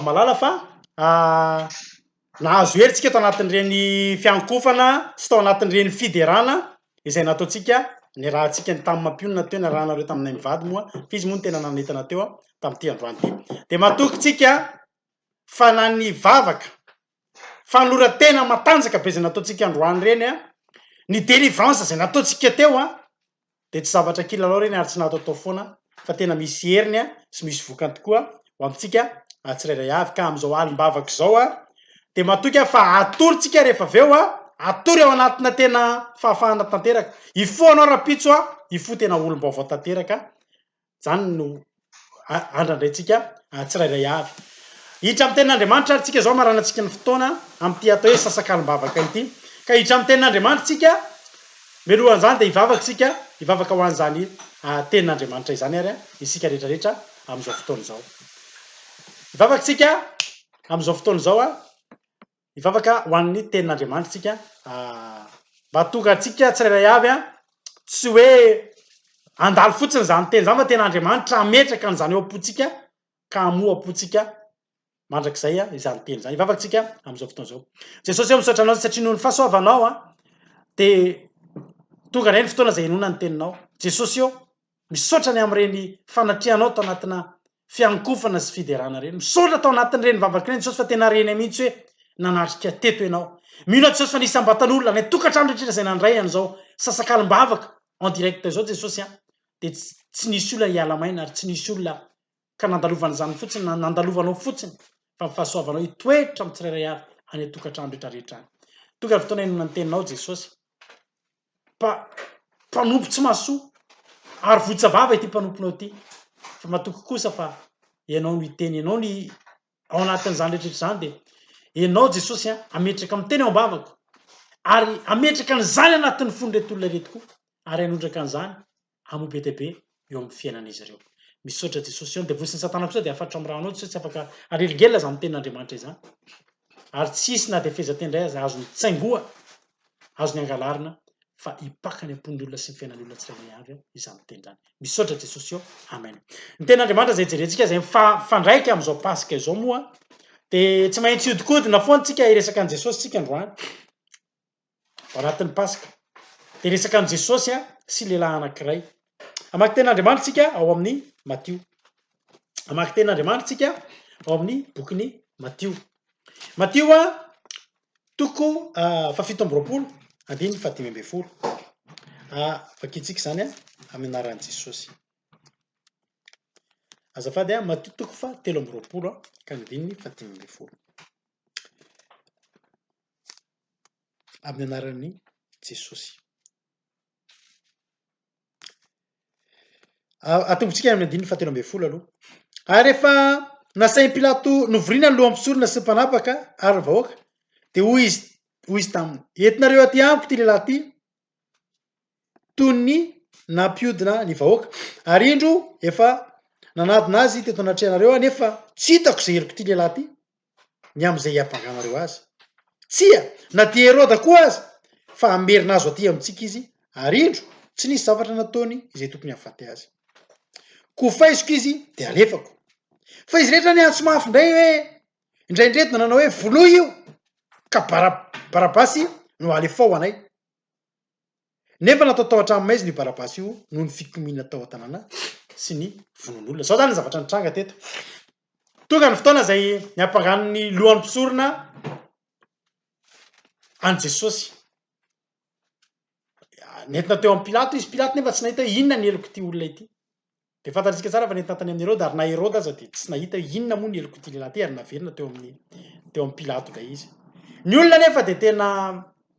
malala fa nahazo heritsika eto anatin'ireny fiankofana sy tao anatin'ireny fiderana izay nataontsika ny rahantsika ny tamin'ny mampionona teo ny rahanareo taminay mivady moa fa izy moa ny tena nanentana teo tamin'ity androany ity de matokytsika fa na ny vavaka fanoratena matanjaka be zay nataontsika androany reny ny délivrance zay nataontsika teo de tsy zavatra kilalao reny ary tsy nataotao foana fa tena misy heriny sy misy vokany tokoa ho amintsika tsirairay avy ka am'izao alim-bavaka zao de matoky fa atorytsika rehefa aveo atory ao anatina tena fahafahana tanteraka ifo anao rapitso ifo tena olom-baovao tanteraka zany no andrandrayntsika tsirairay avy hiditra amin'ny tenin'Andriamanitra ary tsika zao maranantsika ny fotoana amin'ity atao hoe sasakalim-bavaka ity ka hiditra amin'ny tenin'Andriamanitra tsika mialohan'izany de hivavaka ho an'izany tenin'Andriamanitra izany ary isika rehetrarehetra am'izao fotoana izao hivavakantsika am'izao fotoana izao hivavaka ho an'ny tenin'Andriamanitra tsika mba tonga antsika tsirairay avy tsy hoe andalo fotsiny zany teny zany fa tena Andriamanitra ametraka an'izany eo am-potsika ka amoa am-potsika mandrakizay izany teny zany hivavakantsika am'izao fotoana izao Jesosy eo misaotra anao satria noho ny fahasoavanao de tonga indray ny fotoana zay inona ny teninao Jesosy eo misaotra ny am'ireny fanatrianao tao anatina fiankofana sy fiderana reny misaotra tao anatin'ireny vavaka reny Jesosy fa tena reny mihitsy hoe nanatrika teto ianao mino Jesosy fa nisy ambatan'olona ny tokantrano rehetra zay nandray an'izao sasakalim-bavaka en direct zao Jesosy de tsy nisy olona hiala maina ary tsy nisy olona ka nandalovana zany fotsiny nandalovanao fotsiny fa fahasoavanao hitoetra amin'ny tsirairay avy any tokantrano rehetrarehetra any tonga ny fotoana inona ny teninao Jesosy mpanompo tsy mahasoa ary votsavava ity mpanomponao ity fa matoky kosa fa ianao no hiteny ianao ny ao anatin'izany rehetrarehetra zany de ianao Jesosy ametraka amin'ny teny ao am-bavako ary ametraka an'izany anatin'ny fon'reto olona reto koa ary anondraka an'izany hamoa be dia be eo amin'ny fiainan'izy ireo misaotra Jesosy eo de vosin'ny satana kosa de afatra amin'ny rahanao Jesosy tsy afaka areligela zany tenin'Andriamanitra izany ary tsisy na de fezatendray aza azony tsaingoa azony angalarina fa hipakany am-pon'ny olona sy ny fiainan'ny olona tsirairay avy izany teny zany misaotra Jesosy eo amen ny tenin'Andriamanitra zay jerentsika zay fandraika am'izao pasika izao moa de tsy maintsy hodikodina foana tsika hiresaka an' Jesosy tsika androany ao anatin'ny pasika de resaka an' Jesosy sy lehilahy anankiray amaky tenin'Andriamanitra tsika ao amin'ny Matio amaky tenin'Andriamanitra tsika ao amin'ny bokin'ny Matio toko fafito amby roapolo andiny fadimy amby folo vakitsika zany amin'ny anaran'i Jesosy azafady Matio toko fatelo amby roapolo ka andininy fadimy amby folo amin'ny anaran'i Jesosy atombontsika amin'ny andininy fatelo amby folo aloha ary rehefa nasain'i Pilato novoriana ny loham-pisorona sy ny mpanapaka ary ny vahoaka de hoy izy taminy entinareo aty amiko ty lehilahy ty toy ny nampihodina ny vahoaka ary indro efa nanadina azy teto anatrehanareo nefa tsy hitako zay heliko ty lehilahy ty ny am'izay hiavanganareo azy tsia na dia Herôda koa aza fa amerina azo aty amintsika izy ary indro tsy nisy zavatra nataony izay tokony hahafaty azy kofaiziko izy de alefako fa izy rehetra ny antso mafy indray hoe indraindreto nanao hoe voloa io ka Barabasy no alefao anay nefa natao tao an-trano izy ny Barabasy io noho ny fikomiana tao an-tanàna sy ny vonon'olona zao zany ny zavatra nitranga teto tonga ny fotoana zay niampangan'ny lohan'ny mpisorona an' Jesosy nentina teo amin'ny Pilato izy Pilato nefa tsy nahita hoe inona ny heliko ty olona ity de fantatsika tsara fa nentina tany amin'ny Herôda ary na Herôda aza de tsy nahita hoe inona moa ny heliko ty lehilahy ty ary naverina teo amin'ny Pilato lay izy ny olona nefa de tena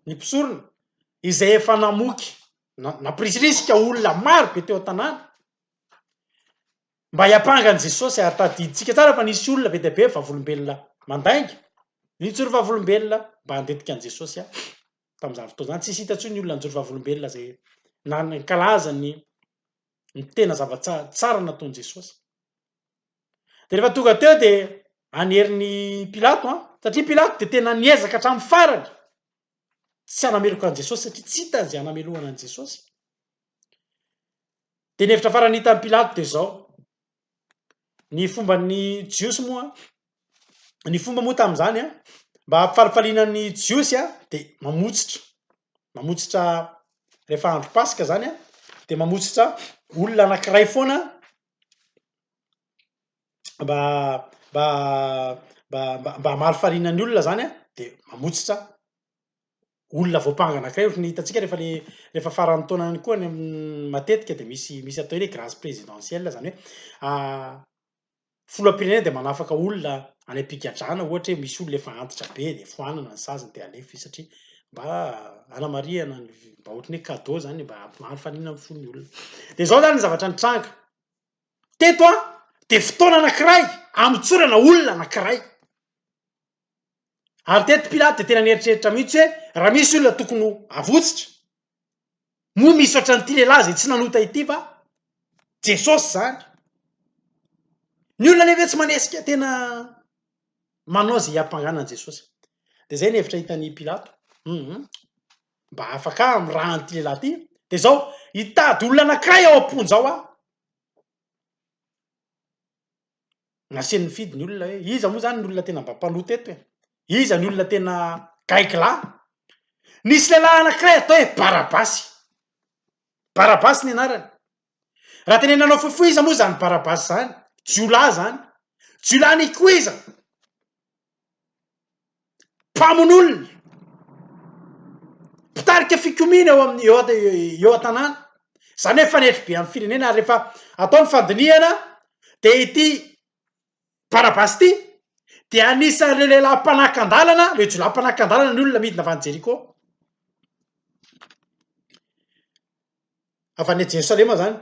ny mpisorona izay efa namoky nampirisirisika olona maro be teo an-tanàna mba hiapanga an' Jesosy ary tadiditsika tsara fa nisy olona be dia be vavolombelona mandainga nijoro vavolombelona mba handetika an' Jesosy tamin'izany fotoana zany tsisy hita ntsony ny olona nijoro vavolombelona zay nankalaza ny tena tsara nataon'i Jesosy de rehefa tonga teo de anerin'ny Pilato satria Pilato de tena niezaka hatramin'ny farany tsy hanameloko an' Jesosy satria tsy hita zay hanamelohana an' Jesosy de ny hevitra farany hita an'i Pilato de zao ny fomban'ny jiosy moa ny fomba moa tam'zany a mba hampifalifalinan'ny jiosy a de mamotsitra rehefa andro pasika zany a de mamotsitra olona anankiray foana mba mba mba hamalifalinan'ny olona zany a de mamotsitra olona voapanga anankiray ohatry ny hitantsika rehefa faran'ny taona any koa ny matetika de misy atao hoe grâce présidentielle zany hoe filoham-pirenena de manafaka olona any am-pigadrana ohatra hoe misy olona efa antitra be de foanana ny saziny de alefa izy satria mba hanamariana mba ohatry ny hoe cadeau zany mba hampifaliana amin'ny fon'ny olona de zao zany ny zavatra nitranga teto a de fotoana anankiray amitsorana olona anankiray ary teto Pilaty de tena nieritreritra mihitsy hoe raha misy olona tokony avotsitra moa misy ohatran'ity lehilahy zay tsy nanota ity fa Jesosy zany ny olona nefa tsy manesika tena manao zay hampanganany Jesosy de zay ny hevitra hitan'ny Pilato mba afaka amirahan'ity lehilahy ty de zao hitady olona anankiray ao am-pony zao a nasiany mifidy ny olona hoe iza moa zany ny olona tena mba mpanoto eto e iza ny olona tena kaikilà nisy lehilahy anankiray atao hoe Barabasy ny anarany raha tenenanao fohifohy iza moa zany Barabasy zany jiolahy zany jiolahy nikoiza mpamon'olona mpitarika fikomina eo amin'ny eo an-tanàna zany hoe fanetry be amin'ny firenena ary rehefa atao ny fandinihana de ity Barabasy ty de anisan'ireo lehilahy mpanakan-dalana le jiolahy mpanakan-dalana ny olona midina avy any Jeriko avy any Jerosalema zany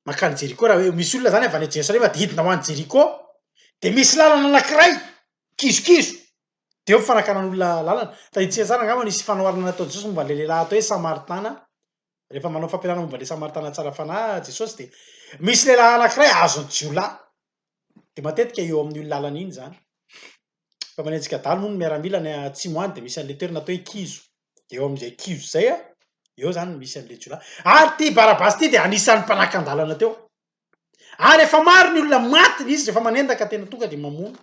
makany Jeriko raha hoe misy olona zany avy any Jerosalema de hidina ho any Jeriko de misy lalana anankiray kizokizo de eo fanankanan'olona lalana taditsika tsara angamba nisy fanoharana nataon'i Jesosy momba le lehilahy atao hoe Samaritana rehefa manao fampianarana momba le Samaritana tsara fanahy Jesosy de misy lehilahy anankiray azony jiolahy de matetika eo amin'io lalana iny zany fa manenjika dalo moa ny miaramila ny atsimo any de misy an'le toerana atao hoe kizo de eo amin'izay kizo zay a eo zany misy an'le jiolahy ary ty Barabasy ty de anisan'ny mpanakan-dalana teo ary efa maro ny olona matiny izy rehefa manendaka tena tonga de mamono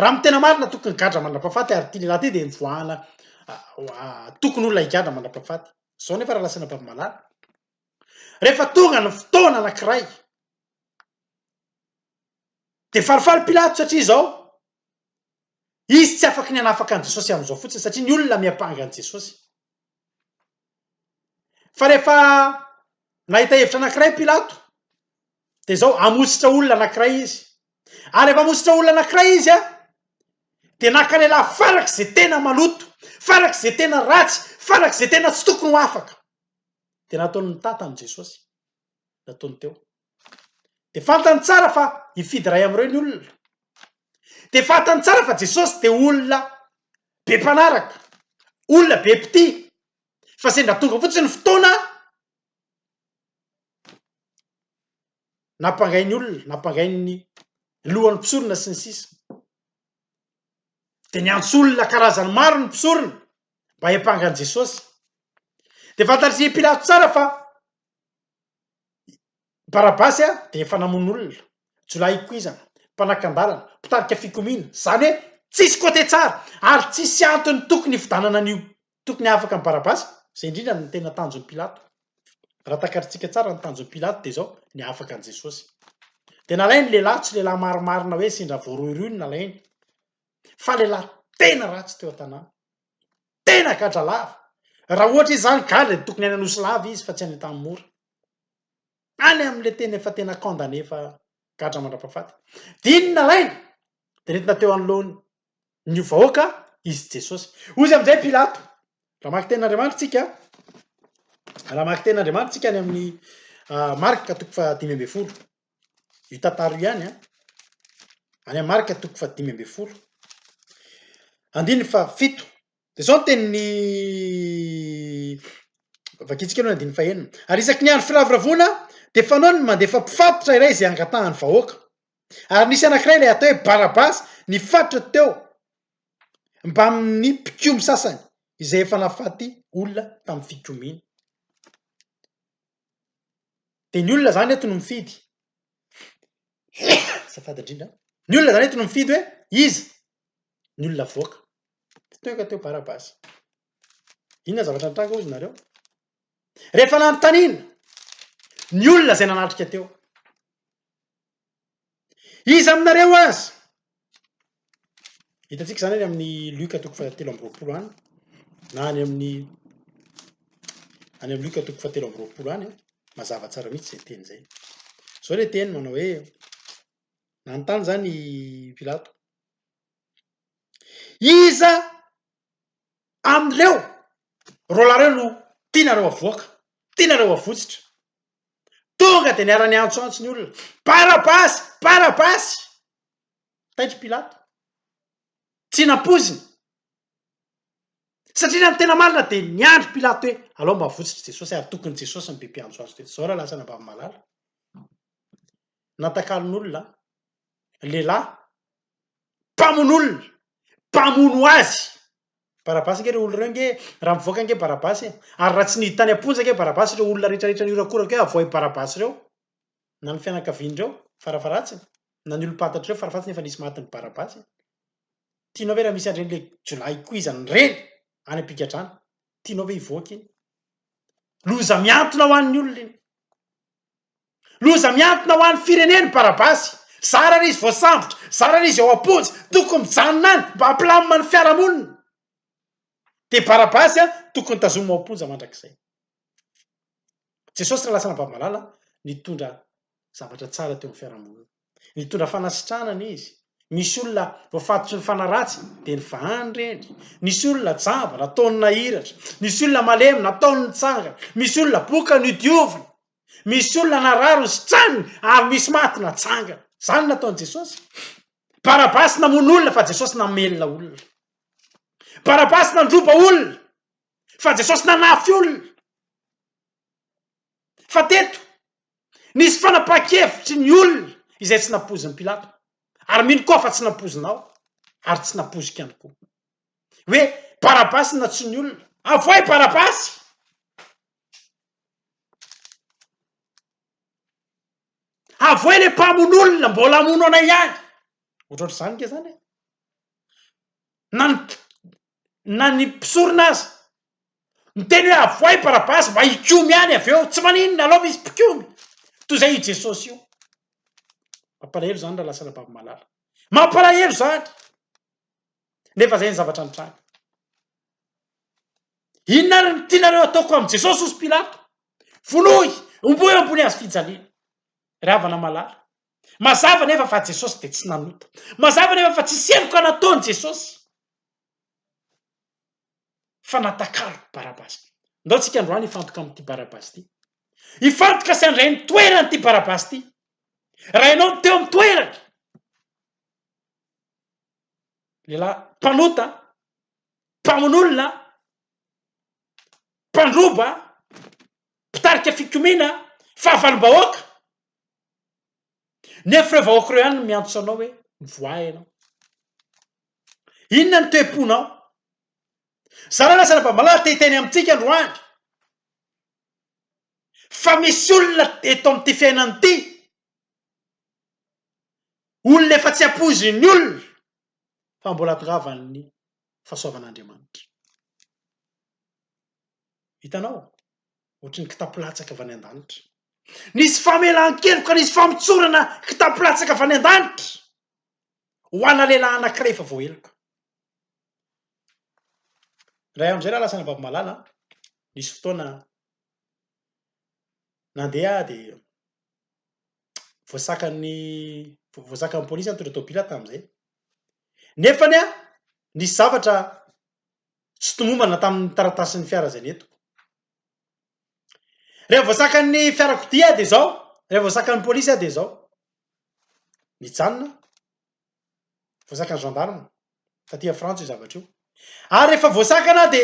raha my tena marina tokony gadra mandrapahafaty ary ty lehilahy ty de nivoahana tokony olona higadra mandrapahafaty zao nefa raha lasana babimalala rehefa tonga ny fotoana anankiray de falifaly Pilato satria zao izy tsy afaky ny hanafaka an' Jesosy am'izao fotsiny satria ny olona miampanga an' Jesosy fa rehefa nahita hevitra anankiray Pilato de zao amotsitra olona anankiray izy ary rehefa amotsitra olona anankiray izy a de naka lehilahy farak'izay tena maloto farak'izay tena ratsy farak'izay tena tsy tokony ho afaka de nataony nitata am' Jesosy nataony teo de fantany tsara fa hifidy ray am'ireo ny olona de fantany tsara fa Jesosy de olona be mpanaraka olona be mpitia fa sendra tonga fotsiny ny fotoana nampangainy olona nampangainy lohan'ny mpisorona sy ny sisa de niantso olona karazany maro ny mpisorona mba hiampanga an' Jesosy de fantatry Pilato tsara fa Barabasy a de efa namon'olona jiolahy ikoizana mpanakan-dalana mpitarika fikomina zany hoe tsisy côté tsara ary tsisy antony tokony hividanana an'io tokony afaka amin'ny Barabasy zay indrindra ny tena tanjon'i Pilato raha takatritsika tsara ny tanjon'i Pilato de zao ny afaka an' Jesosy de nalainy lehilahy tsy lehilahy maromarina hoe sendra voarohirohiny nalainy fa lehilahy tena ratsy teo an-tanàna tena gadra lava raha ohatra izy zany gadra de tokony any anosy lava izy fa tsy any an-tany mora any am'le tena efa tena condamné fa gadra mandrapahafaty de iny nalainy de nentina teo anoloany ny vahoaka izy Jesosy ozy am'izay Pilato raha maki tenin'Andriamanitra tsika raha maki tenin'Andriamanitra tsika any amin'ny Marka toko fahadimy amby folo io tantara io ihany a any amin'ny Marka toko fahadimy amby folo andiny fa fito de zao ny tenin'ny vakitsika aloha ny andiny fahenina ary isaky ny andro firavoravoana de fanao ny mandefa mpifatotra iray zay angatahany vahoaka ary nisy anankiray lay atao hoe Barabasy nifatotra teo mba amin'ny mpikomy sasany izay efa nafaty olona tamin'ny fikomina de ny olona zany eto no mifidy azafady indrindra ny olona zany eto no mifidy hoe iza ny olona voaka toeka teo Barabasy. Inona zavatra nitranga ozy nareo? Rehefa nanontaniana ny olona zay nanatrika teo, iza aminareo azy? Hitantsika zany any amin'ny Luka 3:13 any, na any amin'ny Luka 3:13 any, mazava tsara mihitsy zay teny zay. Zao le teny manao hoe nanontany zany Pilato, iza amin'ireo rolareo no tianareo avoaka, tianareo avotsitra? Tonga de niara-ny antsoantso ny olona, Barabasy, Barabasy! Taitry Pilato, tsy nampoziny satria raha ny tena marina de niandry Pilato hoe alao mba avotsitra Jesosy ary tokony Jesosy ny be mpiantso azy teto. Zao raha lasa nabavy-malala, natakalon'olona, lehilahy, mpamon'olona, mpamono azy. Barabasy nge reo olona reo nge raha mivoaka nge Barabasy ary raha tsy niditany amponja nge Barabasy reo olona rehetrarehetra niorakoraka hoe avoay Barabasy reo, na ny fianakavian'ireo farafaratsiny, na ny olom-pantatry reo farafatsiny efa nisy matin'ny Barabasy. Tianao ve raha misy andreny le jolay koizany reny any am-pigadrana, tianao ve hivoaka iny? Loza miantona ho an'ny olona iny, loza miantona ho an'ny fireneny Barabasy. Zara izy voasambotra, zara izy ao am-ponja, tokony mijanona any mba hampilamina ny fiarahamonina. De Barabasy tokony tazomina ao am-ponja mandrakizay. Jesosy raha lasa nabavy-malala, nitondra zavatra tsara teo amin'ny fiarahamonina, nitondra fanasitranana izy. Misy olona voafatotry ny fanaratsy de ny vahany reny, misy olona jamba nataony nahiratra, misy olona malemy nataony nitsangana, misy olona boka nidiovina, misy olona nararo ny sitraniny ary misy maty natsangana. Zany nataony Jesosy. Barabasy namono olona fa Jesosy namelona olona. Barabasy nandroba olona fa Jesosy nanafy olona. Fa teto nisy fanapahan-kevitry ny olona izay tsy napozin'ny Pilato, ary mino koa fa tsy napozinao ary tsy napozika ihany koa, hoe Barabasy natsoiny olona, avoay Barabasy. Avoay le mpamon'olona, mbola amono anay ihany. Ohatrohatr' izany ke zany na ny mpisorona azy miteny hoe avoay Barabasy mba hikomy ihany avy eo, tsy maninona aloha misy mpikomy toy zay i Jesosy io. Mampalahelo zany raha lasa nabavy-malala, mampalahelo zany, nefa zay ny zavatra nitranga. Inona ary ny tianareo ataoko amin'i Jesosy ozy Pilato? Vonohy, omboy ambony hazo fijaliana. Ry havana malala, mazava nefa fa Jesosy de tsy nanota, mazava nefa fa tsy seloka nataony Jesosy, fa natakalo Barabasy. Ndao tsika androany hifantoka amin'ity Barabasy ty, hifantoka sy andray ny toerany ty Barabasy ty. Raha ianao no teo amin'ny toerany, lehilahy mpanota, mpamon'olona, mpandroba, mpitarika fikomiana, fahavalo-bahoaka, nefa ireo vahoaka ireo ihany no miantso anao hoe mivoay ianao. Inona ny toe-ponao? Zara lasa nabavy-malala te hiteny amintsika androany fa misy olona eto amin'ity fiainany ity, olona efa tsy apozin'ny olona fa mbola tongavan'ny fahasoavan'Andriamanitra. Hitanao, ohatry ny kitapo-latsaka avy any an-danitra, nisy famelan-keloka, nisy famitsorana kitapo-latsaka avy any an-danitra ho ana lehilahy anankiray efa voaheloka. Ray am'izay raha lasa nabavy-malala, nisy fotoana nandeha de voasakan'ny polisy ny tonga tao Pilata am'izay. Nefany nisy zavatra tsy tomombana tamin'ny taratasin'ny fiara zay netiko. Rehefa voasakan'ny fiarakodia de zao, rehefa voasakan'ny polisy de zao, mijanona, voasakan'ny gendarme, taty Frantsa io zavatra io. Ary rehefa voasakana de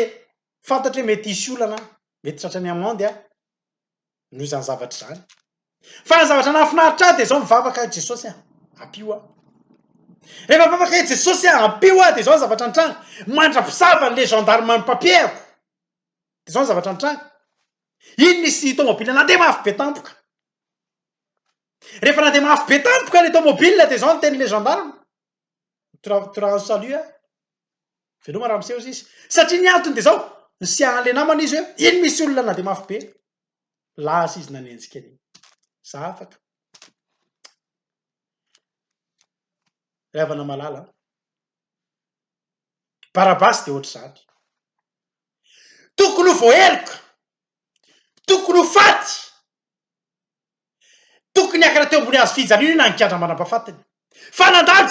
fantatra hoe mety hisy olana, mety tratran'ny amande noho izany zavatra zany. Fa ny zavatra nahafinaritra de zao mivavaka Jesosy ampio rehefa mivavaka Jesosy ampio de zao zavatra nitranga, mandrapisava an'le gendarme ny papier-ko, de zao ny zavatra nitranga. Iny nisy tomobile nandeha mafy be tampoka. Rehefa nandeha mafy be tampoka le tomobile de zao ny tenin'le gendarme, tu rends salut veloma raha miseho izy satria ny antony de zao ny siahan'le namana izy hoe iny misy olona na de mafy be lasa izy nanenjika ny za afaka ravana malala Barabasy de ohatry zany tokony ho voaheloka tokony ho faty tokony hiakatra teo ambony hazo fijaliana na nikandra manam-pahafatiny fa nandalo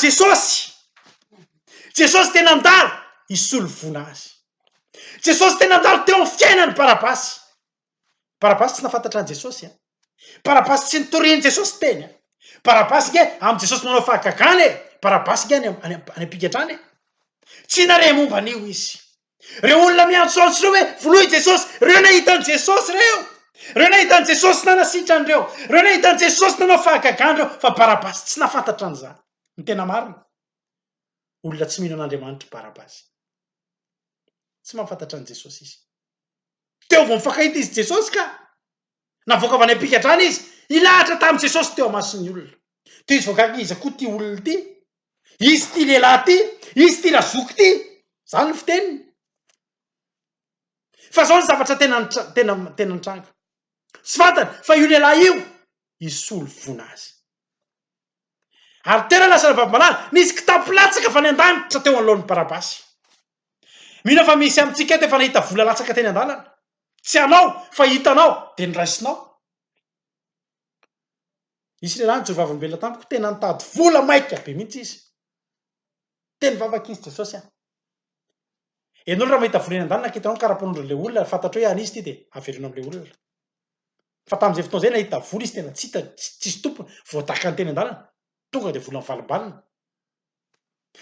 Jesosy tena nandalo isolo vona azy Jesosy tena nandalo teo amin'ny fiainany Barabasy tsy nafantatra an Jesosy Barabasy tsy nitoriany Jesosy teny Barabasy ge am Jesosy manao fahagagana Barabasy ge any am-pigadrany tsy nare momba an'io izy reo olona miantsoantso reo hoe voloy Jesosy reo nahitan'i Jesosy reo nahitan'i Jesosy nanasitrany reo nahitan'i Jesosy nanao fahagagana reo fa Barabasy tsy nafantatra an'izany ny tena marina olona tsy mino an'Andriamanitra Barabasy tsy mahafantatra an' Jesosy izy teo vo mifankahita izy Jesosy ka navoaka avy any am-pigadrana izy ilahatra tamin'i Jesosy teo amason'ny olona teo izy voakaka izy koa ty olona ty izy ty lehilahy ty izy ty lazoky ty zany ny fiteniny fa zao ny zavatra tena nitranga tsy fantany fa io lehilahy io isolo vona azy ary tena lasa vavamalala nisy kitapo-latsaka fa ny an-danitra teo anoloan'ny Barabasy mino fa misy amintsika eto efa nahita vola latsaka teny an-dalana tsy anao fa hitanao de niraisinao isy lehilahy nijorovavam-belona tamiko tena nitady vola maika be mihitsy izy teny vavaka izy Jesosy enolo raha mahita vola eny an-dalana kitanao karapon'le olona fantatra hoe an'izy ty de averina am'le olona fa tamin'izay fotoana zay nahita vola izy tena tsisy tompony voadaka ny teny an-dalana tonga de vola mivalimbalina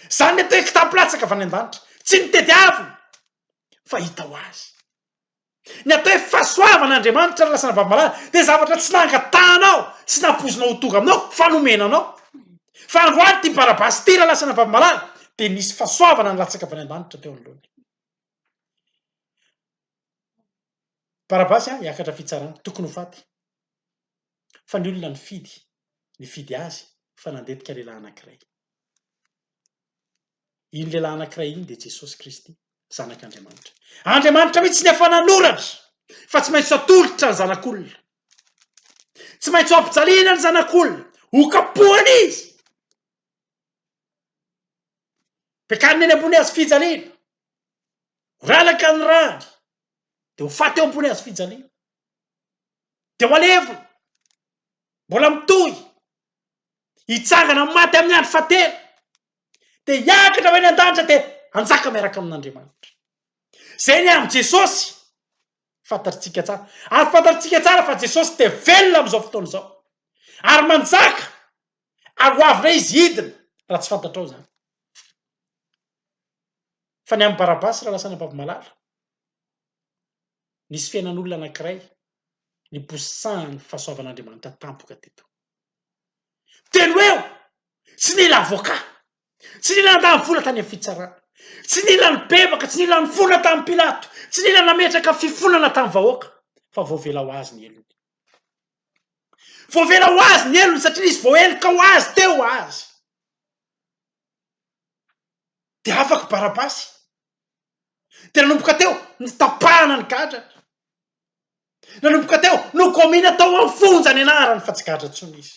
zany le atao hoe kitapo-latsaka fa ny an-danitra tsy nitediavina fa hita ho azy ny atao hoe fahasoavan'Andriamanitra lasa vavamalala de zavatra tsy nangatanao sy nampozonao ho tonga aminao fa nomenanao fa androany ty Barabasy ty raha lasa vavamalala de nisy fahasoavana ny latsaka avy any an-danitra teo anoloany Barabasy hiakatra fitsarana tokony ho faty fa ny olona nifidy azy fa nandetika lehilahy anankiray iny lehilahy anankiray iny de Jesosy Kristy zanak'Andriamanitra Andriamanitra mihitsy ny efa nanoratra fa tsy maintsy atolotra ny zanak'olona tsy maintsy ampijaliana ny zanak'olona ho kapohana izy bekaniny eny ambony hazo fijaliana ralaka ny rany de ho faty eo ambony hazo fijaliana de ho alevina mbola mitohy hitsangana maty amin'ny andro fahatelo de hiakatra ho eny an-danitra de hanjaka miaraka amin'Andriamanitra zay ny am' Jesosy fantatritsika tsara ary fantatritsika tsara fa Jesosy de velona am'izao fotoana izao ary manjaka ary ho avy izy hidina raha tsy fantatrao zany fa ny am' Barabasy raha lasana vavamalala nisy fiainan'olona anankiray niposahany fahasoavan'Andriamanitra tampoka teto telo eo tsy nila avoka tsy nila nandany vola tany amin'ny fitsarana tsy nila ny bebaka tsy nila ny fonana tamin'ny Pilato tsy nila nametraka fifonana tamin'ny vahoaka fa voavela ho azy ny elony voavela ho azy ny elony satria nisy voaheloka ho azy teo azy de afaky Barabasy de nanomboka teo nitapahana ny gadrany nanomboka teo nokomina tao amin'ny fonja ny anarany fa tsy gadra intsony izy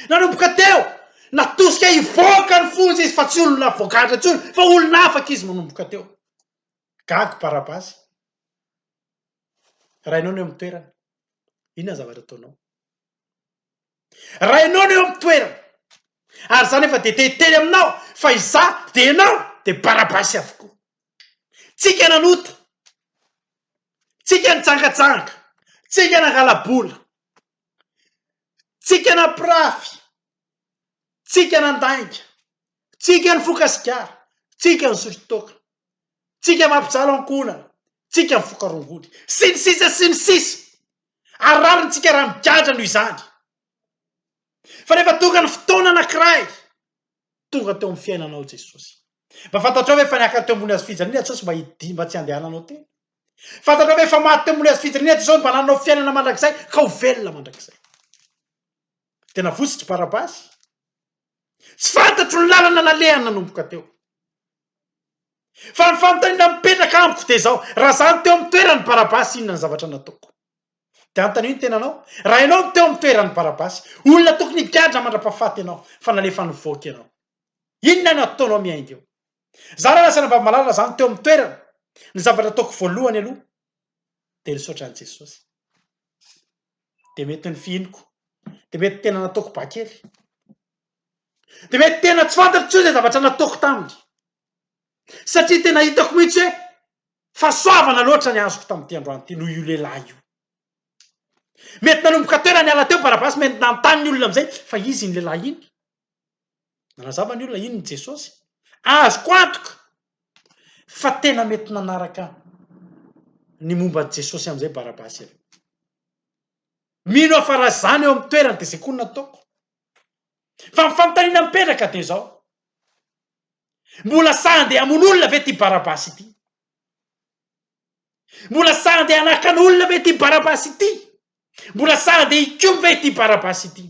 nanomboka teo natosika hivoaka ny fonja izy fa tsy olona voagadra intsony fa olona afaka izy manomboka teo gago Barabasy raha ianao no eo amin'ny toerana inona zavatra ataonao raha ianao no eo amin'ny toerana ary zany efa de tetely aminao fa iza de ianao de Barabasy avokoa tsika nanota tsika nitsangajanga tsika nangalabola tsika nampirafy tsika nandainga tsika ny fokasikara tsika ny sotrotoka tsika mampijaly ankonana tsika ny fokarongony sy ny sisa ary rariny tsika raha migadra noho izany fa rehefa tonga ny fotoana anankiray tonga teo amin'ny fiainanao Jesosy mba fantatrao hoe efa niakatra teo ambony hazo fijaliana Jesosy mba tsy handehananao teny fantatrao hoe efa maty teo ambony hazo fijaliana Jesosy mba nanao fiainana mandrakizay ka ho velona mandrakizay tena fotsitry Barabasy tsy fantatro ny lalana nalehany nanomboka teo fa ny fanontaniana mipetraka amiko de zao raha zany teo amin'ny toerany barabasy inona ny zavatra nataoko de antany io ny tenanao raha ianao teo amin'ny toerany barabasy olona tokony higadra mandra-pahafaty ianao fa nalefa nivoaka ianao inona no ataonao miainga eo za raha lasana vamalala zany teo amin'ny toerana ny zavatra ataoko voalohany aloha de nisaotran' Jesosy de mety ny fihiniko de mety tena nataoko bakely de mety tena tsy fantatro zay zavatra nataoko taminy satria tena hitako mihitsy hoe fahasoavana loatra ny azoko tamin'ity androany ity noho io lehilahy io mety nanomboka toerany ala teo barabasy mety nanontany ny olona amizay fa izy ny lehilahy iny nanazava ny olona iny ny Jesosy azoko antoka fa tena mety nanaraka ny momba ny Jesosy amizay barabasy avy mino afa raha zany eo amin'ny toerany de zay koa nataoko fa ny fanontaniana mipetraka de zao mbola sandeha hamono ve ty barabasy ity mbola sandeha hanakan'olona ve ty barabasy ity mbola sandeha hikomy ve ty barabasy ity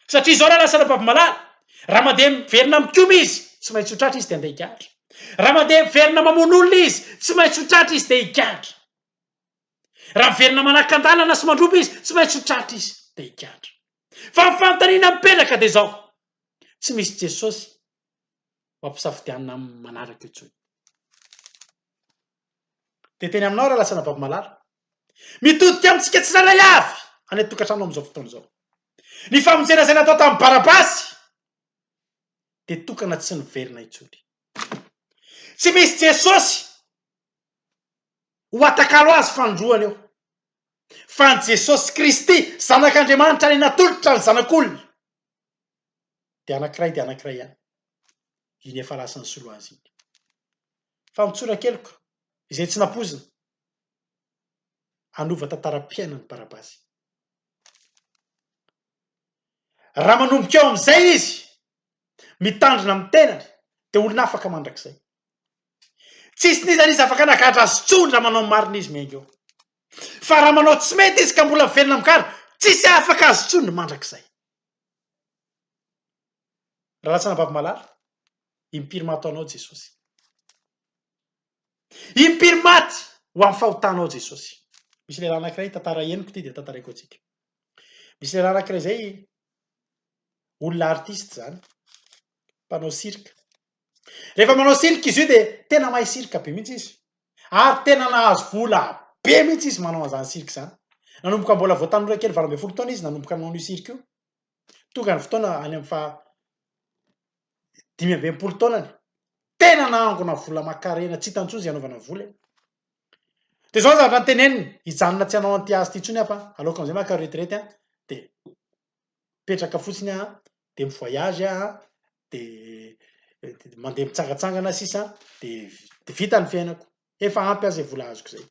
satria zao raha lasana bavy-malala raha mandeha miverina mikomy izy tsy maintsy ho tratra izy de andeha hikatra raha mandeha miverina mamono olona izy tsy maintsy ho tratra izy de hikatra raha miverina manakan-dalana sy mandroby izy tsy maintsy ho tratra izy de hikatra fa ny fanontaniana mipetraka de zao tsy misy Jesosy mampisafidianina manaraka io tsony de teny aminao raha lasana bavy-malala mitodika amintsika tsirairay avy any tokantrano am'izao fotoana zao ny famonjena zay natao tamin'ny barabasy de tokana tsy niverina intsony tsy misy Jesosy ho atakalo azy fandroany eo fa ny Jesosy Kristy zanak'Andriamanitra ny natolotra ny zanak'olona de anankiray ihany iny efa lasa ny solo azy iny fa mitsora keliko izay tsy napozina anova tantaram-piainany barabasy raha manomboka eo am'izay izy mitandrina amin'ny tenany de olona afaka mandrakizay tsisy nizanizy afaka nagadra azy tsony raha manao marina izy miainga eo fa raha manao tsy mety izy ka mbola miverina mikara tsisy afaka azy tsony mandrakizay raha lasana bavy-malala impiry maty anao Jesosy impiry maty ho amin'ny fahotanao Jesosy misy lehilahy anankiray tantara henoko ty de tantaraiko atsika misy lehilahy anankiray zay olona artiste zany mpanao sirka rehefa manao sirka izy io de tena mahay sirka be mihitsy izy ary tena nahazo vola be mihitsy izy manao an'izany sirka zany nanomboka mbola vao tanora kely 20 taona izy nanomboka manao io sirka io tonga ny fotoana any amin'ny fa 25 taonany tena nahangona vola makarena tsy hitantsony izy anaovana vola de zao zavatra nyteneniny hijanona tsy hanao anty azy ty tsony afa aloka am'izay maka retraite de petraka fotsiny de mivoyage de mandeha mitsangatsangana sisa de vita ny fiainako efa ampy azy vola azoko zay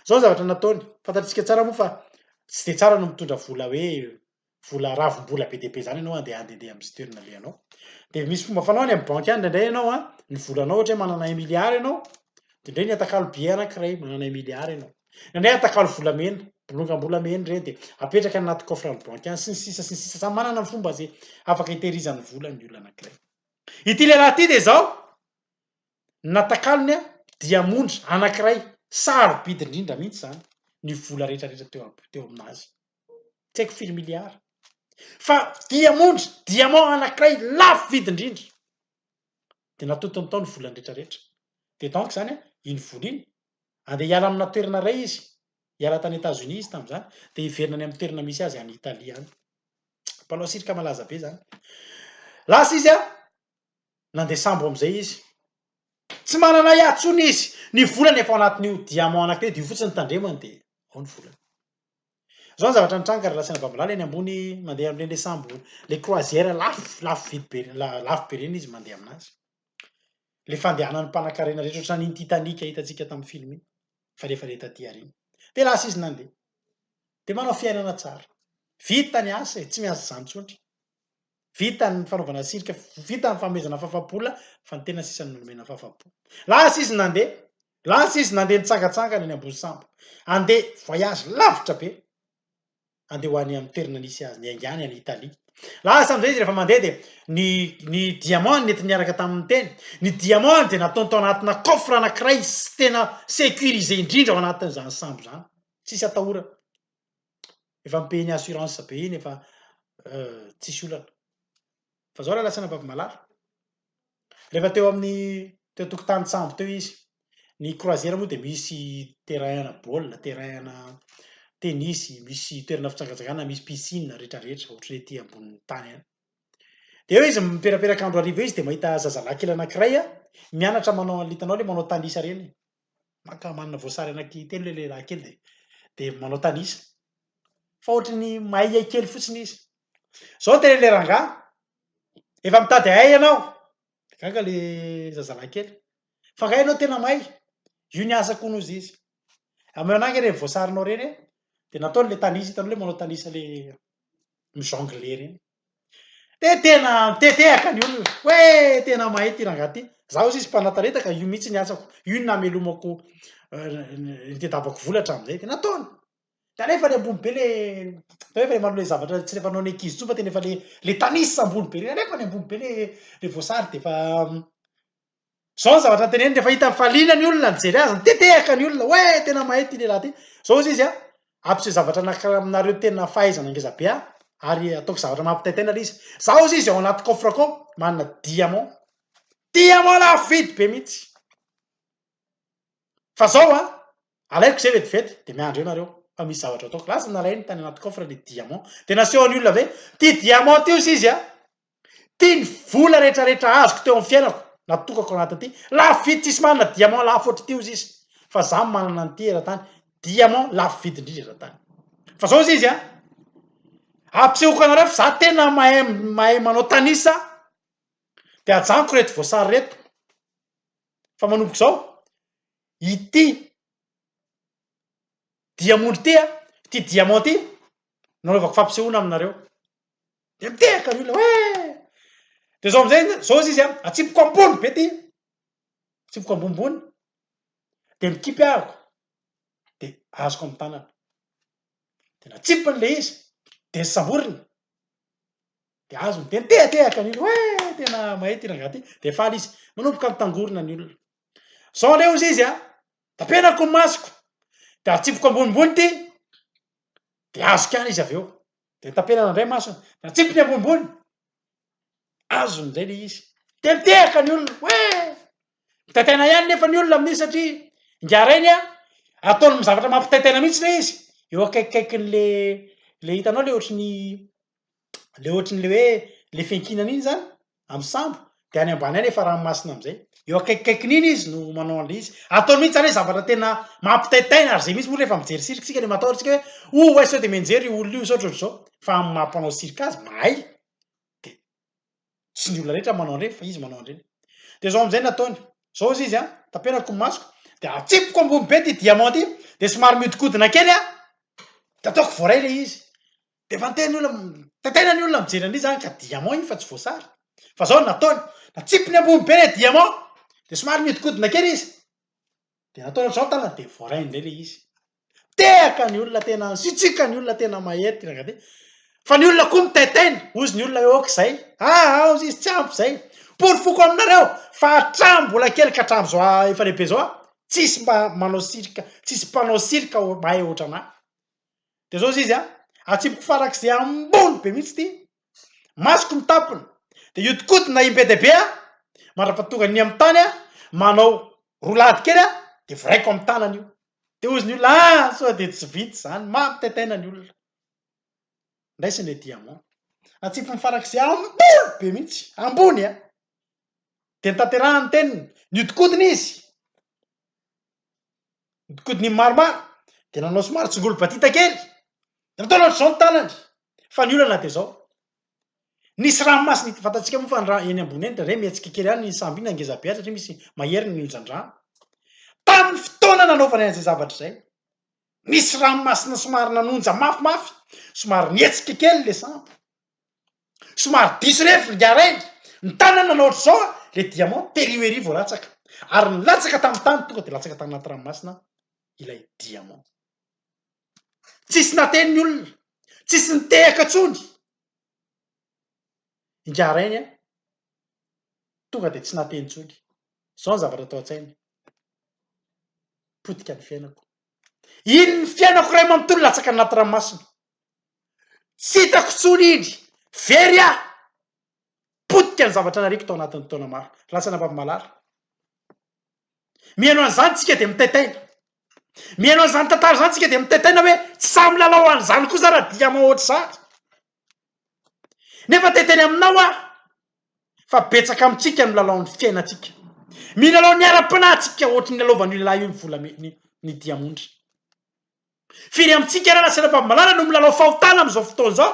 zao zavatra nataony fantatsika tsara moa fa tsy de tsara no mitondra vola hoe vola ravim-bola be dehibe zany ianao andeha am'zy toerana le anao de misy fomba fanao any amin'ny banky any ndraindray ianao ny volanao ohatra hoe manana 1 milliard ianao de ndray ny atakalo be anankiray manana 1 milliard ianao nandray atakalo volamena bolongambolamena reny de apetraka anaty coffre ny banky any sy ny sisa samy manana ny fomba zay afaka hitehirizany vola ny olona anankiray ity lehilahy ty de zao natakalony diamondra anankiray sarobidy indrindra mihitsy zany ny vola rehetrarehetra teo aminazy tsy haiko firy milliard fa diamondra diamant anankiray lafo vidy indrindra de natotony tao ny volany rehetrarehetra de donc zany iny vola iny andeha hiala amina toerana ray izy hiala tany Etats-Unis izy tam'izany de hiverina any amin'ny toerana misy azy any Italia any mpanao sirka malaza be zany lasa izy nandeha sambo am'izay izy tsy manana iatsony izy ny volany efa ao anatin'io diamant anankiray de io fotsiny tandremany de ao ny volany zao ny zavatra nitranga raha lasana bavy-malala eny ambony mandeha am'reny sambo le croisière lafo vidy be lafo be reny izy mandeha aminazy le fandehanan'ny mpanan-karena rehetra ohatran'iny Titanic hitantsika tamin'ny film iny fa rehefa le taty aoriana de lasa izy nandeha de manao fiainana tsara vita ny asa tsy miasa zany tsony vita ny fanaovana sirka vita ny fanomezana fahafapola fa ny tena sisany nomena fahafapo lasa izy nandeha nitsangatsangana eny ambony sambo andeha voyage lavitra be andeha ho any amin'ny toerana nisy azy ny Aingany any Italia Lasa am'zay izy rehefa mandeha de ny diamant nety niaraka tamin'ny teny. Ny diamant de nataony tao anatina coffre anankiray tena sécurisé indrindra ao anatin'izany sambo zany. Tsisy atahorana. Efa mipeny assurance be iny efa tsisy olana. Fa zao raha lasana am-bavy rehefa teo amin'ny teo tokotany sambo teo izy. Ny croisière moa de misy terrain-na baolina, terrain-na tenisy, misy toerana fitsangatsangana, misy piscine rehetrarehetra ohatry ny ety ambonin'ny tany any. De eo izy miperaperaka andro hariva eo izy de mahita zazalahy kely anankiray mianatra manao hitanao le manao tanisa reny. Maka manana voasary anankitelo le lehilahy kely de manao tanisa. Fa ohatry ny mahay hiay kely fotsiny izy. Zao tena le rangahy, efa mitady hay ianao. Gaga le zazalahy kely. Fa ngahy anao tena mahay. Io ny asako hono izy. Ameo an'agny reny voasarinao reny de nataony le tanisa hitanao le manao tanisa le mi-jongle reny. De tena tetehaka ny olona. Hoe tena mahay ty rangahy ty. Zaho izy mpanataretaka io mihitsy ny asako. Io ny namelomako nitadiavako vola hatramin'izay de nataony. Da nefa le ambony be le tao efa le manao le zavatra tsy refa anao ankizy intsony fa tena efa le tanisa ambony be reny nefa le ambony be le voasary de efa zao ny zavatra teneniny rehefa hita faliana ny olona mijery azy tetehaka ny olona hoe tena mahay ty lehilahy ty. Zao izy ampiseho zavatra anankiray aminareo tena fahaizana ngezabe ary ataoko zavatra mampitaitena le izy. Zao izy ao anaty coffre-ko ao manana diamant. Diamant lafo vidy be mihitsy. Fa zao alaiko zay vetivety de miandry eo nareo fa misy zavatra ataoko. Lasa nalainy tany anaty coffre le diamant de nasehon'ny olona hoe ty diamant ty hozy izy ty ny vola rehetrarehetra azoko teo amin'ny fiainako natokako anatin'ity. Lafo vidy tsisy manana diamant lafo ohatry ty hozy izy. Fa zaho manana an'ity eran-tany. Diamant lafo vidy indrindra eran-tany. Fa zao izy ampisehoko anareo fa za tena mahay manao tanisa de ajanoko reto voasary reto. Fa manomboka zao ity diamondry ty ty diamant ty nanaovako fampisehoana aminareo. De mitehaka ny olona hoe de zao am'zay zao izy atsipoko ambony be ty. Atsipoko ambonimbony de mikipy ahako de azoko amin'ny tanana. De natsipony le izy de samboriny de azony de nitehatehaka ny olona hoe tena mahay ty rangahy ty de faly izy manomboka mitangorona ny olona. Zao leo izy tapenako ny masoko de atsipoko ambonimbony ty de azoko any izy aveo de tapenana indray masony de atsipony ambonimbony azony ndray le izy de mitehaka ny olona hoe mitaitaina ihany nefa ny olona amin'iny satria ngiara iny ataony zavatra mampitaitaina mihitsy le izy. Eo akaikikaikin'le hitanao le ohatrin'le hoe le fiankinana iny zany amin'ny sambo de any ambany any efa ranomasina am'zay. Eo akaikikaikin'iny izy no manao an'le izy. Ataony mihitsy zany hoe zavatra tena mampitaitaina ary zay mihitsy moa rehefa mijery sirika tsika le matahotra tsika hoe ay sao de mianjera io olona io sao ohatr'zao. Fa amin'ny mampanao sirika azy mahay de tsy ny olona rehetra manao an'ireny fa izy manao an'ireny. De zao am'zay nataony. Zao izy tapenako ny masoko de atsipoko ambony be ty diamant ty de somary miodikodina kely de ataoko voaray le izy. De efa niteny olona taitaina ny olona mijery an'iny zany ka diamant iny fa tsy voasary. Fa zao nataony natsipony ambony be le diamant de somary miodikodina kely izy de nataony ohatr'izao tanany de voarainy indray le izy. Tehaka ny olona tena nisitsika ny olona tena mahay ty rangahy ty. Fa ny olona koa mitaitaina hozy ny olona eo aok'izay. Hozy izy tsy ampy zay. Porofoko aminareo fa hatramy mbola kely ka hatramy zao efa lehibe zao tsisy mba manao sirika, tsisy mpanao sirika mahay ohatry anahy. De zao izy atsipoko farak'izay ambony be mihitsy ty. Masoko mitapony de iodikodina imbe dehibe mandrapahatonga ny amin'ny tany manao roulade kely de voraiko amin'ny tanany io. De hozy ny olona sao de tsy vitsy zany mampitaitaina ny olona. Ndraisiny le diamant. Atsipony farak'izay ambony be mihitsy ambony de nitanterahany teniny niodikodina izy. Niodikodiny maromaro de nanao somary tsongolo-batita kely de nataony ohatr'izao ny tanany. Fa ny olana de zao. Nisy ranomasina fantatsika moa fa eny ambony eny de mietsika kely any sambo iny ngezabe any satria misy mahery ny onjan-drano. Tamin'ny fotoana nanaovany an'izay zavatra zay nisy ranomasina somary nanonja mafimafy somary nietsika kely le sambo. Somary diso refy ngiarainy ny tanany nanao ohatr'izao le diamant terio ery vao latsaka ary nilatsaka tamin'ny tany tonga de latsaka tamy anaty ranomasina ilay diamant. Tsisy nateny ny olona, tsisy nitehaka intsony. ingarainy tonga de tsy natentsony zao ny zavatra atao an-tsainy potika ny fiainako iny ny fiainako ray manontolo latsaka anaty ranomasina tsy hitako tsony iny very aho potika ny zavatra nariko tao anatin'ny taona maro lasana mpamalara mihaino an'izany tsika de mitaitaina mihaino an'izany tantara zany tsika de mitaitaina hoe tsy samy lalao an'izany kosa raha dia mahoatra zany nefa taitainy aminao a fa betsaka amintsika ny lalaon'ny fiainatsika milalao ny ara-panahintsika ohatry ny lalaovan'io lahy io ny vola ny diamondry firy amintsika raha lasana mpamalara no milalao fahotana amin'izao fotoana zao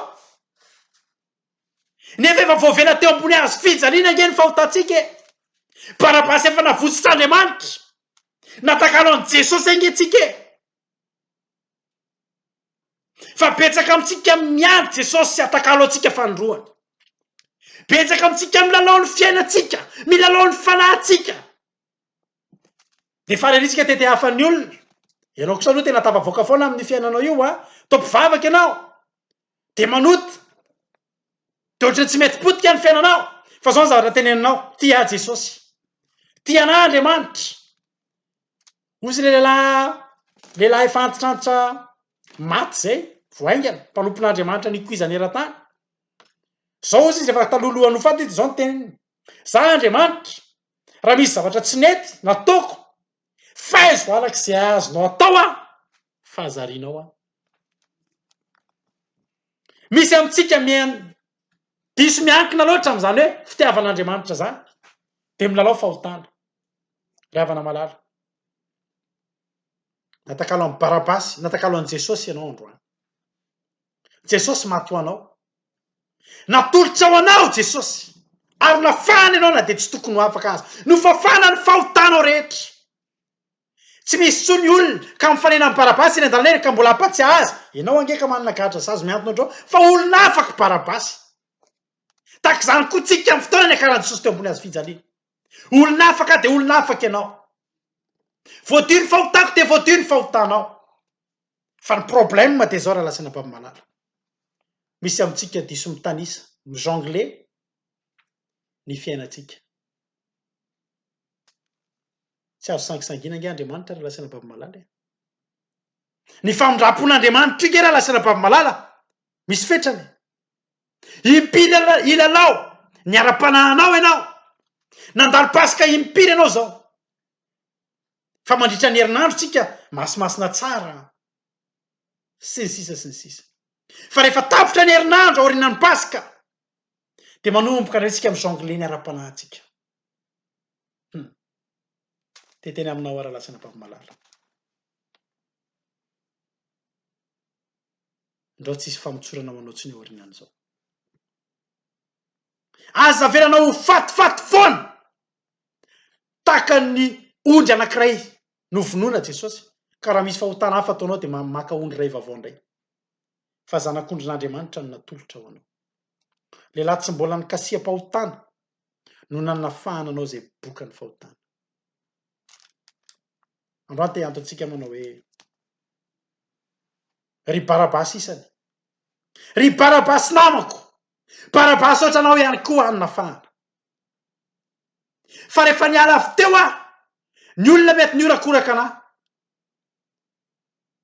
nefa efa voavena teo ambony azo fijaliana ange ny fahotantsika barabasy efa navotsits'Andriamanitra natakalo an' Jesosy angentsika fa betsaka amintsika miandry Jesosy sy atakalo antsika fandroany betsaka amintsika milalao ny fiainatsika milalao ny fanahintsika de farerisika tete hafan'ny olona ianao kosa aloha tena tafavoaka foana amin'ny fiainanao io a tompivavaka ianao de manota de ohatrany tsy mety potika ny fiainanao fa zao ny zavatra teneninao tia Jesosy tia anah Andriamanitra ozy lehilahy efa antitrantitra maty zay voaingana mpanompon'Andriamanitra nikoizany eran-tany zao izy efa talolohan'ny ho faty zao ny teniny za Andriamanitra raha misy zavatra tsy nety nataoko faizo alak'izay azonao atao a fahazarianao a misy amintsika diso miankina loatra amin'izany hoe fitiavan'Andriamanitra zany de milalao fahotana ry havana malala natakalo amin'ny barabasy natakalo an' Jesosy ianao androany Jesosy maty ho anao natolotra ho anao Jesosy ary nafahana ianao na de tsy tokony ho afaka azy nofafana ny fahotanao rehetra tsy misy tsony olona ka mifanena amin'ny barabasy eny an-dalana eny ka mbola ampatsy azy ianao angeka manana gahatra zazy miantona ohatrao fa olona afaka barabasy tak zany koa tsika amin'ny fotoana ny akaran'i Jesosy teo ambony azy fijaliana olona afaka de olona afaka ianao voadio ny fahotako de voadio ny fahotanao fa ny problème de zao raha lasana mpamalara misy amintsika diso mitanisa mijongle ny fiainatsika tsy azo sangisangina nge Andriamanitra raha lasana mpamalara ny famindrapon'Andriamanitra ike raha lasana mpamalara misy fetrany impiry ilalao ny ara-panahinao ianao nandalo pasika impiry ianao zao fa mandritra ny herinandro tsika masimasina tsara sy ny sisa fa rehefa tapitra ny herinandro aorianan'ny pasika de manomboka ndray tsika mijongle ny ara-panahintsika teteny aminao ara lasana mpamalara ndreo tsisy famotsorana manao tsy ny aorianan'izao aza velanao ho fatifaty foana taka ny ondry anankiray novonoina Jesosy ka raha misy fahotana hafa ataonao de maka ondry ray vavao indray fa zanak'ondrin'Andriamanitra no natolotra ho anao lehilahy tsy mbola nikasiam-pahotana no nanafahana anao zay boka ny fahotana androany te antontsika manao hoe ry barabasy isany ry barabasy namako barabasy ohatra anao ihany koa any nafahana fa rehefa niala avy teo a ny olona mety niorakoraka anah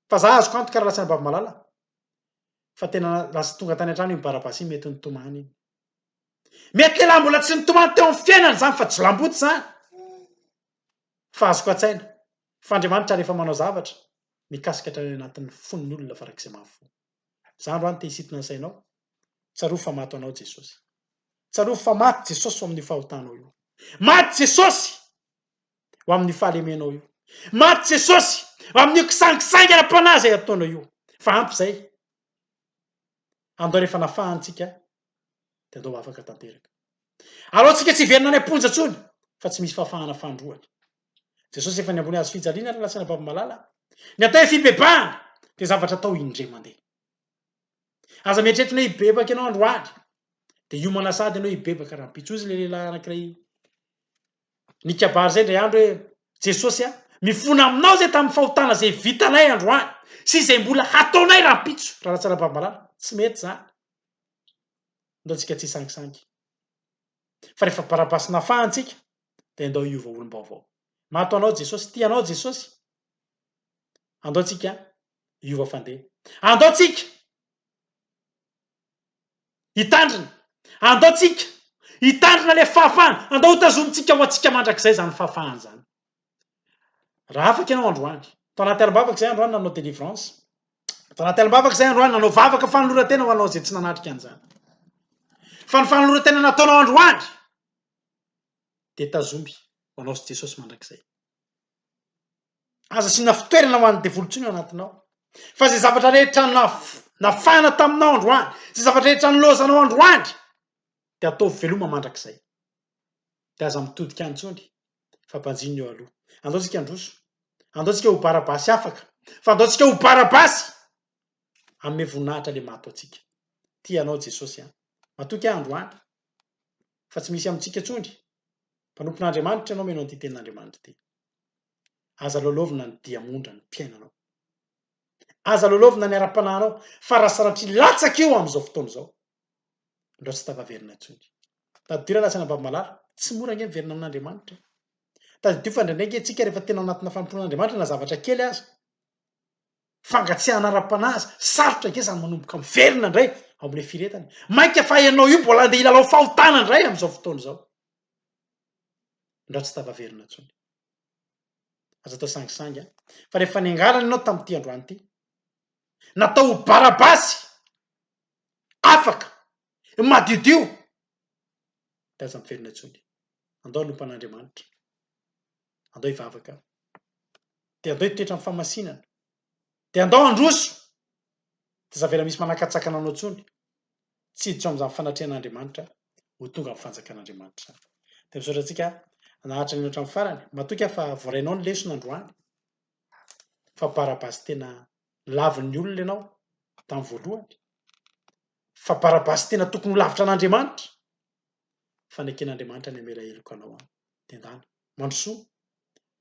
fa za azoko antoka raha lasana mpamalara fa tena lasa tonga tany an-trano iny barabasy iny mety nitomany iny mety lehilahy mbola tsy nitomany teo amin'ny fiainany zany fa jolamboty zany fa azoko an-tsaina fa Andriamanitra rehefa manao zavatra mikasika hatrany anatin'ny fon'ny olona farak'izay mahafo za androany te hisintona ny sainao tsaroa fa maty anao Jesosy tsaroa fa maty Jesosy ho amin'ny fahotanao io maty Jesosy ho amin'ny fahalemenao io maty Jesosy ho amin'ny kisangisangy ara-panahy zay ataonao io fa ampy zay andao rehefa nafahantsika de andao afaka tanteraka aleo tsika tsy hiverina any amponja tsony fa tsy misy fahafahana fandroany Jesosy efa ny ambony azo fijaliana raha lasana mpamalara ny atao hoe fibebahana de zavatra atao indray mandeha aza mieritreritra hoe hibebaka ianao androany de hiomana sady ianao hibebaka raha mpitsozy le lehilahy anankiray nikabary zay ndray andro hoe Jesosy a mifona aminao zay tamin'ny fahotana zay vitanay androany sy zay mbola hataonay raha mpitso raha lasana mpamalara tsy mety zany ndao tsika tsy sangisangy fa rehefa parapasina fahantsika de andao iova olom-baovao. Mato anao Jesosy, tianao Jesosy, andao tsika iova fandeha, andao tsika hitandrina, andao tsika hitandrina le fahafahana, andao hotazomitsika ho atsika mandrakizay zany fahafahana zany. Raha afaka ianao androany, tao anaty alim-bavaka zay androany nanao délivrance, tao anaty alim-bavaka zay androany nanao vavaka fanoloran-tena ho anao zay tsy nanatrika an'izany. Fa ny fanoloran-tena nataonao androany de tazomy ho anao sy Jesosy mandrakizay. Aza asiana fitoerana ho an'ny devoly-tsoiny ao anatinao. Fa zay zavatra rehetra nafana taminao androany, zay zavatra rehetra nilozanao androany, de ataovy veloma mandrakizay. De aza mitodika antsony fa mpanjiny eo aloha. Andao tsika androso, andao tsika ho barabasy afaka, fa andao tsika ho barabasy ame voninahitra le mato atsika. Tianao Jesosy a, matoky androany fa tsy misy amintsika tsony. Mpanompon'Andriamanitra ianao menao ty tenin'Andriamanitra ty. Aza lalaovina ny diamondrana ny mpiainanao. Aza lalaovina ny ara-panahynao fa raha saratry latsaka eo am'izao fotoana izao, andao tsy tafaverina intsony. Tadidiro lasana babamalaro, tsy mora nge miverina amin'Andriamanitra. Tadidio fa ndraindraiky antsika rehefa tena anatina fampon'Andriamanitra na zavatra kely aza, fangatsiahana ara-panahy aza, sarotra nge zany manomboka miverina indray ao am'le firetany. Mainka fa ianao io mbola andeha hilalao fahotana indray am'izao fotoana izao. Andao tsy tafaverina intsony. Aza atao sangisangy a. Fa rehefa niangarana ianao tamin'ity androany ity, natao ho barabasy, afaka, madiodio, de aza miverina intsony. Andao hanompan'Andriamanitra, andao hivavaka, de andao hitoetra amin'ny famasinana, de andao handroso, de zavela misy manakatsakana anao intsony. Tsy hiditra am'izany fanatrehan'Andriamanitra ho tonga amin'ny fanjakan'Andriamanitra. De misaotra antsika nahatra ny hatramin'ny farany, matoky aho fa voarainao ny lesona androany, fa barabasy tena lavin'ny olona ianao tamin'ny voalohany, fa barabasy tena tokony ho lavitra an'Andriamanitra, faneken'Andriamanitra ny amela heloka anao a, tendana mandrosoa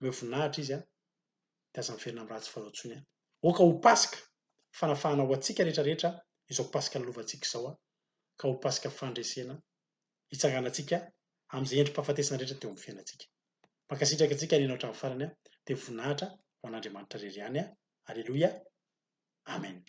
omeo voninahitra izy a, de aza miverina amin'ny ratsy fanao intsony a. Oka ho pasika fanafahana ho atsika rehetrarehetra izao pasika lovantsika izao a, ka ho pasika fandresena hitsanganantsika am'izay endrim-pahafatesana rehetra teo amin'ny fiainantsika. Mankasitraka antsika nianao hatramin'ny farany a, de voninahitra ho an'Andriamanitra rery ihany a. Alleloia, amen.